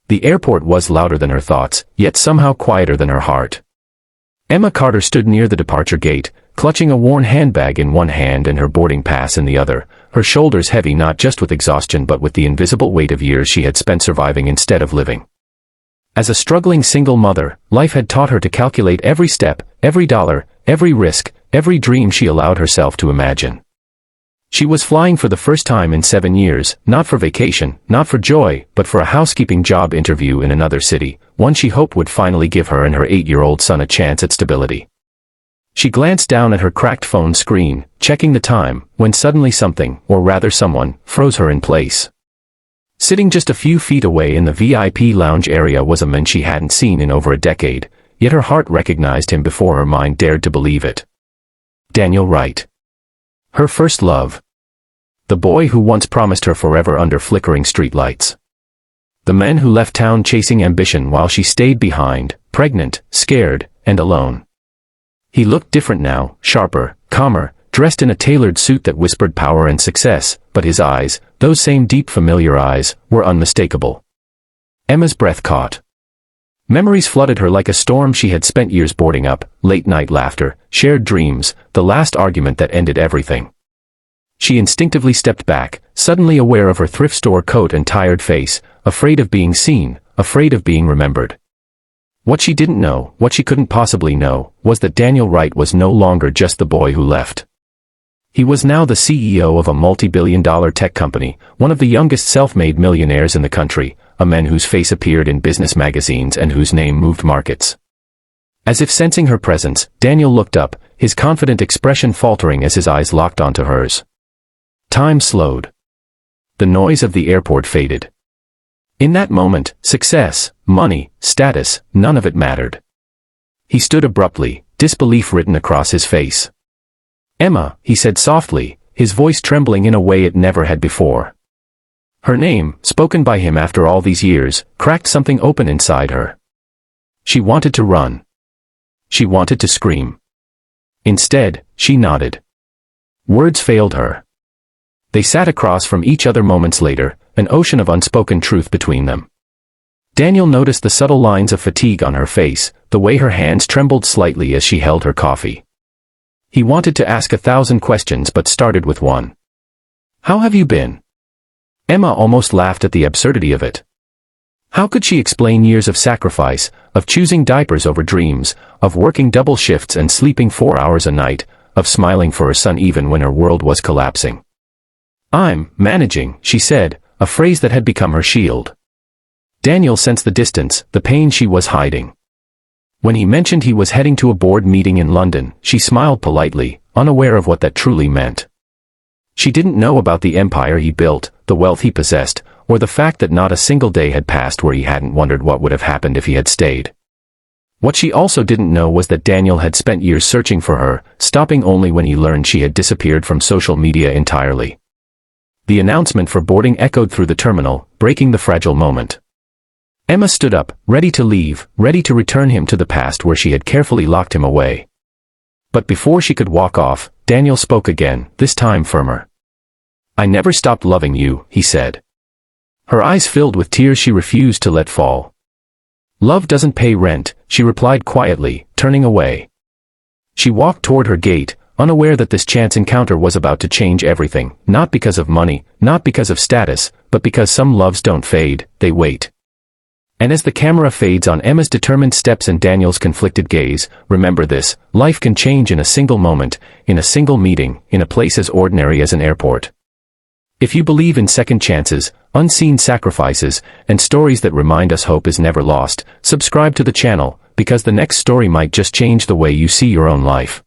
The airport was louder than her thoughts, yet somehow quieter than her heart. Emma Carter stood near the departure gate, clutching a worn handbag in one hand and her boarding pass in the other, her shoulders heavy not just with exhaustion but with the invisible weight of years she had spent surviving instead of living. As a struggling single mother, life had taught her to calculate every step, every dollar, every risk, every dream she allowed herself to imagine. She was flying for the first time in 7 years, not for vacation, not for joy, but for a housekeeping job interview in another city, one she hoped would finally give her and her 8-year-old son a chance at stability. She glanced down at her cracked phone screen, checking the time, when suddenly something, or rather someone, froze her in place. Sitting just a few feet away in the VIP lounge area was a man she hadn't seen in over a decade, yet her heart recognized him before her mind dared to believe it. Daniel Wright. Her first love. The boy who once promised her forever under flickering streetlights. The man who left town chasing ambition while she stayed behind, pregnant, scared, and alone. He looked different now, sharper, calmer, dressed in a tailored suit that whispered power and success, but his eyes, those same deep familiar eyes, were unmistakable. Emma's breath caught. Memories flooded her like a storm she had spent years boarding up, late-night laughter, shared dreams, the last argument that ended everything. She instinctively stepped back, suddenly aware of her thrift store coat and tired face, afraid of being seen, afraid of being remembered. What she didn't know, what she couldn't possibly know, was that Daniel Wright was no longer just the boy who left. He was now the CEO of a multi-billion-dollar tech company, one of the youngest self-made millionaires in the country, a man whose face appeared in business magazines and whose name moved markets. As if sensing her presence, Daniel looked up, his confident expression faltering as his eyes locked onto hers. Time slowed. The noise of the airport faded. In that moment, success, money, status, none of it mattered. He stood abruptly, disbelief written across his face. "Emma," he said softly, his voice trembling in a way it never had before. Her name, spoken by him after all these years, cracked something open inside her. She wanted to run. She wanted to scream. Instead, she nodded. Words failed her. They sat across from each other moments later, an ocean of unspoken truth between them. Daniel noticed the subtle lines of fatigue on her face, the way her hands trembled slightly as she held her coffee. He wanted to ask 1,000 questions but started with one. "How have you been?" Emma almost laughed at the absurdity of it. How could she explain years of sacrifice, of choosing diapers over dreams, of working double shifts and sleeping 4 hours a night, of smiling for her son even when her world was collapsing? "I'm managing," she said, a phrase that had become her shield. Daniel sensed the distance, the pain she was hiding. When he mentioned he was heading to a board meeting in London, she smiled politely, unaware of what that truly meant. She didn't know about the empire he built, the wealth he possessed, or the fact that not a single day had passed where he hadn't wondered what would have happened if he had stayed. What she also didn't know was that Daniel had spent years searching for her, stopping only when he learned she had disappeared from social media entirely. The announcement for boarding echoed through the terminal, breaking the fragile moment. Emma stood up, ready to leave, ready to return him to the past where she had carefully locked him away. But before she could walk off, Daniel spoke again, this time firmer. "I never stopped loving you," he said. Her eyes filled with tears she refused to let fall. "Love doesn't pay rent," she replied quietly, turning away. She walked toward her gate, unaware that this chance encounter was about to change everything, not because of money, not because of status, but because some loves don't fade, they wait. And as the camera fades on Emma's determined steps and Daniel's conflicted gaze, remember this: life can change in a single moment, in a single meeting, in a place as ordinary as an airport. If you believe in second chances, unseen sacrifices, and stories that remind us hope is never lost, subscribe to the channel, because the next story might just change the way you see your own life.